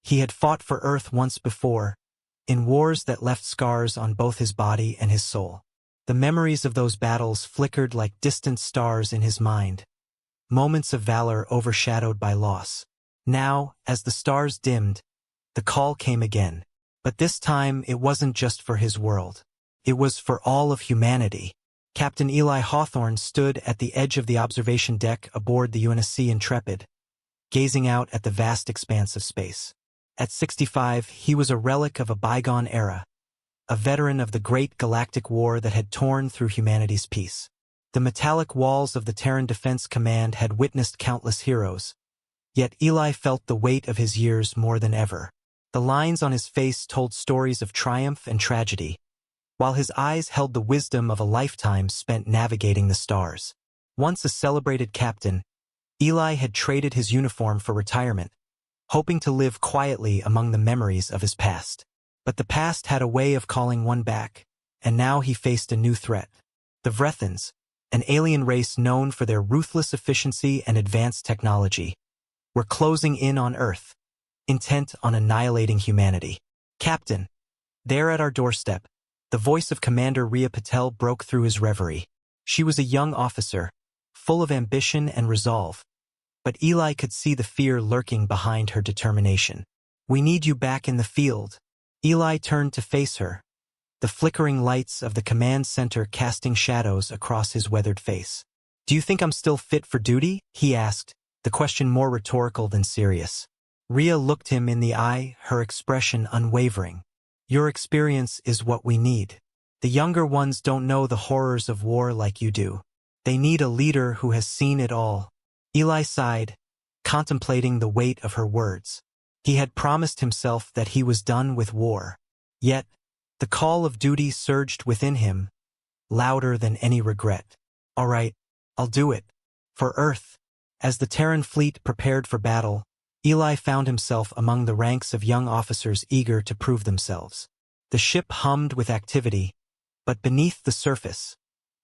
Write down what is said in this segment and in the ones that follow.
He had fought for Earth once before, in wars that left scars on both his body and his soul. The memories of those battles flickered like distant stars in his mind, moments of valor overshadowed by loss. Now, as the stars dimmed, the call came again. But this time it wasn't just for his world. It was for all of humanity. Captain Eli Hawthorne stood at the edge of the observation deck aboard the UNSC Intrepid, gazing out at the vast expanse of space. At 65, he was a relic of a bygone era, a veteran of the great galactic war that had torn through humanity's peace. The metallic walls of the Terran Defense Command had witnessed countless heroes, yet Eli felt the weight of his years more than ever. The lines on his face told stories of triumph and tragedy, while his eyes held the wisdom of a lifetime spent navigating the stars. Once a celebrated captain, Eli had traded his uniform for retirement, hoping to live quietly among the memories of his past. But the past had a way of calling one back, and now he faced a new threat. The Vrethans, an alien race known for their ruthless efficiency and advanced technology, were closing in on Earth, intent on annihilating humanity. "Captain, there at our doorstep," the voice of Commander Rhea Patel broke through his reverie. She was a young officer, full of ambition and resolve, but Eli could see the fear lurking behind her determination. "We need you back in the field." Eli turned to face her, the flickering lights of the command center casting shadows across his weathered face. "Do you think I'm still fit for duty?" he asked, the question more rhetorical than serious. Rhea looked him in the eye, her expression unwavering. "Your experience is what we need. The younger ones don't know the horrors of war like you do. They need a leader who has seen it all." Eli sighed, contemplating the weight of her words. He had promised himself that he was done with war. Yet, the call of duty surged within him, louder than any regret. "All right, I'll do it. For Earth." As the Terran fleet prepared for battle, Eli found himself among the ranks of young officers eager to prove themselves. The ship hummed with activity, but beneath the surface,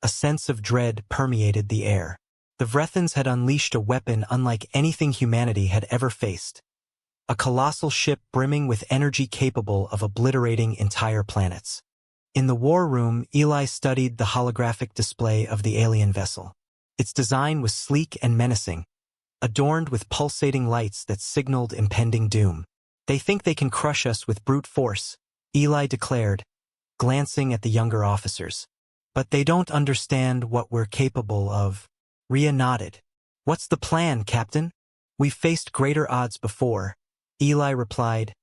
a sense of dread permeated the air. The Vrethans had unleashed a weapon unlike anything humanity had ever faced. A colossal ship brimming with energy capable of obliterating entire planets. In the war room, Eli studied the holographic display of the alien vessel. Its design was sleek and menacing, adorned with pulsating lights that signaled impending doom. "They think they can crush us with brute force," Eli declared, glancing at the younger officers. "But they don't understand what we're capable of." Rhea nodded. "What's the plan, Captain?" "We've faced greater odds before," Eli replied,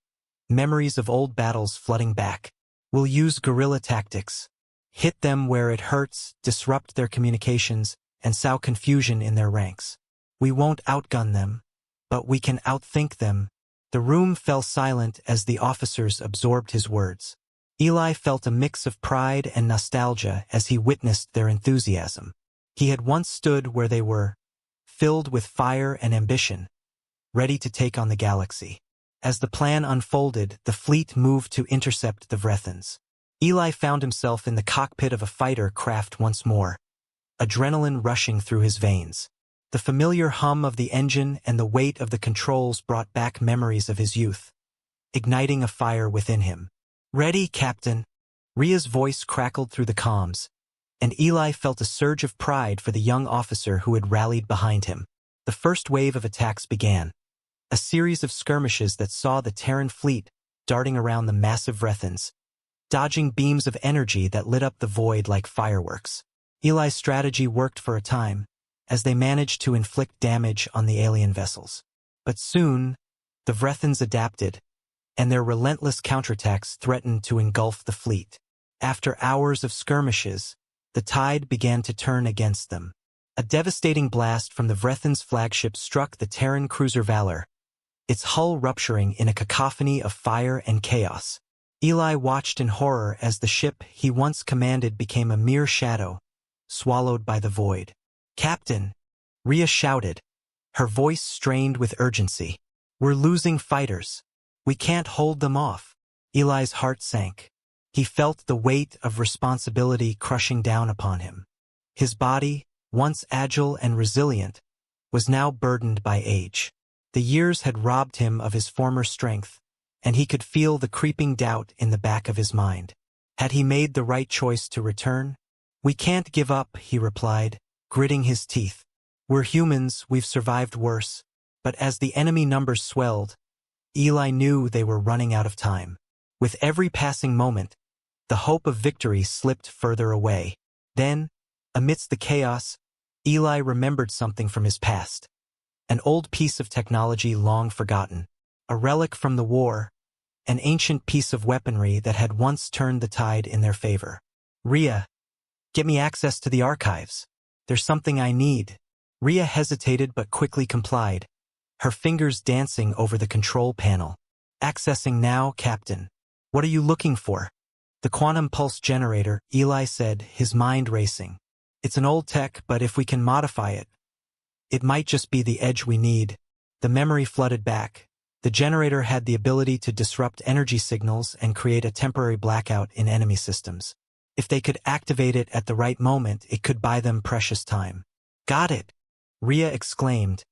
memories of old battles flooding back. "We'll use guerrilla tactics. Hit them where it hurts, disrupt their communications, and sow confusion in their ranks. We won't outgun them, but we can outthink them." The room fell silent as the officers absorbed his words. Eli felt a mix of pride and nostalgia as he witnessed their enthusiasm. He had once stood where they were, filled with fire and ambition, ready to take on the galaxy. As the plan unfolded, the fleet moved to intercept the Vrethans. Eli found himself in the cockpit of a fighter craft once more, adrenaline rushing through his veins. The familiar hum of the engine and the weight of the controls brought back memories of his youth, igniting a fire within him. "Ready, Captain?" Rhea's voice crackled through the comms, and Eli felt a surge of pride for the young officer who had rallied behind him. The first wave of attacks began, a series of skirmishes that saw the Terran fleet darting around the massive Vrethans, dodging beams of energy that lit up the void like fireworks. Eli's strategy worked for a time, as they managed to inflict damage on the alien vessels. But soon, the Vrethans adapted, and their relentless counterattacks threatened to engulf the fleet. After hours of skirmishes, the tide began to turn against them. A devastating blast from the Vrethans' flagship struck the Terran cruiser Valor, its hull rupturing in a cacophony of fire and chaos. Eli watched in horror as the ship he once commanded became a mere shadow, swallowed by the void. "Captain!" Rhea shouted, her voice strained with urgency. "We're losing fighters. We can't hold them off." Eli's heart sank. He felt the weight of responsibility crushing down upon him. His body, once agile and resilient, was now burdened by age. The years had robbed him of his former strength, and he could feel the creeping doubt in the back of his mind. Had he made the right choice to return? "We can't give up," he replied, gritting his teeth. "We're humans, we've survived worse." But as the enemy numbers swelled, Eli knew they were running out of time. With every passing moment, the hope of victory slipped further away. Then, amidst the chaos, Eli remembered something from his past. An old piece of technology long forgotten. A relic from the war. An ancient piece of weaponry that had once turned the tide in their favor. "Rhea, get me access to the archives. There's something I need." Rhea hesitated but quickly complied, her fingers dancing over the control panel. "Accessing now, Captain." "What are you looking for?" "The quantum pulse generator," Eli said, his mind racing. "It's an old tech, but if we can modify it, it might just be the edge we need." The memory flooded back. The generator had the ability to disrupt energy signals and create a temporary blackout in enemy systems. If they could activate it at the right moment, it could buy them precious time. "Got it!" Rhea exclaimed,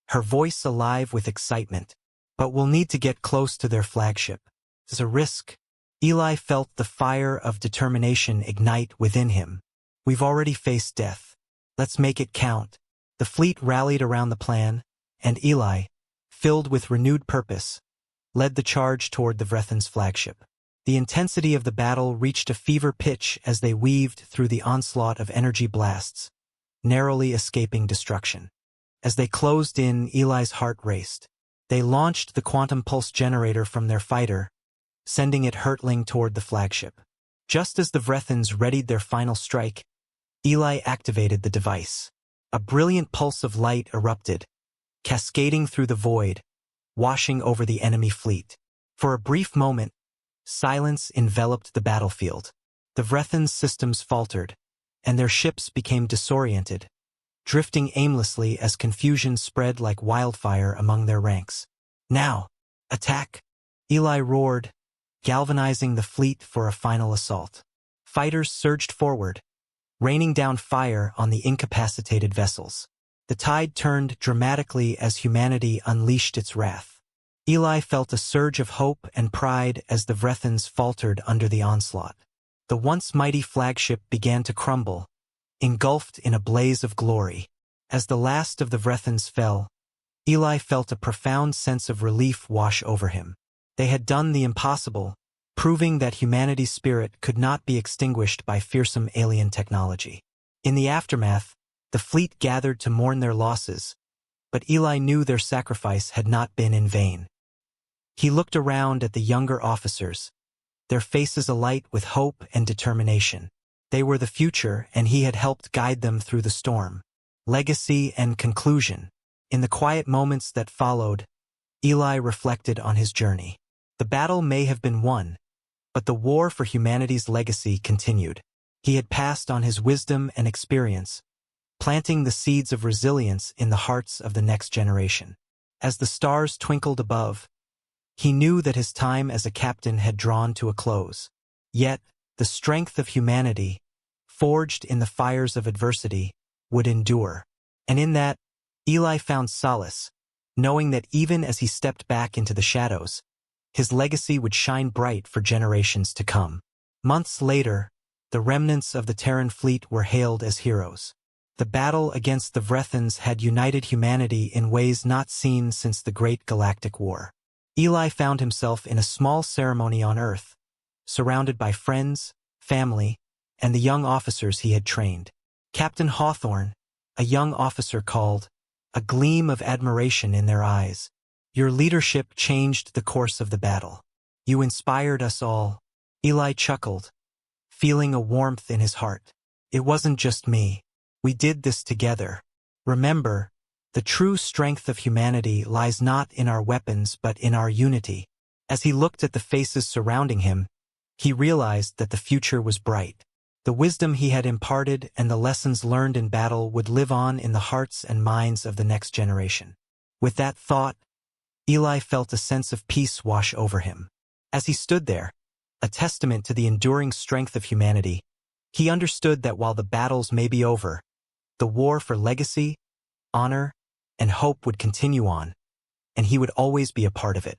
her voice alive with excitement. "But we'll need to get close to their flagship. It's a risk." Eli felt the fire of determination ignite within him. "We've already faced death. Let's make it count." The fleet rallied around the plan, and Eli, filled with renewed purpose, led the charge toward the Vrethans' flagship. The intensity of the battle reached a fever pitch as they weaved through the onslaught of energy blasts, narrowly escaping destruction. As they closed in, Eli's heart raced. They launched the quantum pulse generator from their fighter, sending it hurtling toward the flagship. Just as the Vrethans readied their final strike, Eli activated the device. A brilliant pulse of light erupted, cascading through the void, washing over the enemy fleet. For a brief moment, silence enveloped the battlefield. The Vrethans' systems faltered, and their ships became disoriented, drifting aimlessly as confusion spread like wildfire among their ranks. "Now, attack!" Eli roared, galvanizing the fleet for a final assault. Fighters surged forward, raining down fire on the incapacitated vessels. The tide turned dramatically as humanity unleashed its wrath. Eli felt a surge of hope and pride as the Vrethans faltered under the onslaught. The once mighty flagship began to crumble, engulfed in a blaze of glory. As the last of the Vrethans fell, Eli felt a profound sense of relief wash over him. They had done the impossible, proving that humanity's spirit could not be extinguished by fearsome alien technology. In the aftermath, the fleet gathered to mourn their losses, but Eli knew their sacrifice had not been in vain. He looked around at the younger officers, their faces alight with hope and determination. They were the future, and he had helped guide them through the storm. Legacy and conclusion. In the quiet moments that followed, Eli reflected on his journey. The battle may have been won, but the war for humanity's legacy continued. He had passed on his wisdom and experience, planting the seeds of resilience in the hearts of the next generation. As the stars twinkled above, he knew that his time as a captain had drawn to a close. Yet, the strength of humanity, forged in the fires of adversity, would endure. And in that, Eli found solace, knowing that even as he stepped back into the shadows, his legacy would shine bright for generations to come. Months later, the remnants of the Terran fleet were hailed as heroes. The battle against the Vrethans had united humanity in ways not seen since the Great Galactic War. Eli found himself in a small ceremony on Earth, surrounded by friends, family, and the young officers he had trained. Captain Hawthorne, a young officer called, a gleam of admiration in their eyes. "Your leadership changed the course of the battle. You inspired us all." Eli chuckled, feeling a warmth in his heart. "It wasn't just me. We did this together. Remember, the true strength of humanity lies not in our weapons but in our unity." As he looked at the faces surrounding him, he realized that the future was bright. The wisdom he had imparted and the lessons learned in battle would live on in the hearts and minds of the next generation. With that thought, Eli felt a sense of peace wash over him. As he stood there, a testament to the enduring strength of humanity, he understood that while the battles may be over, the war for legacy, honor, and hope would continue on, and he would always be a part of it.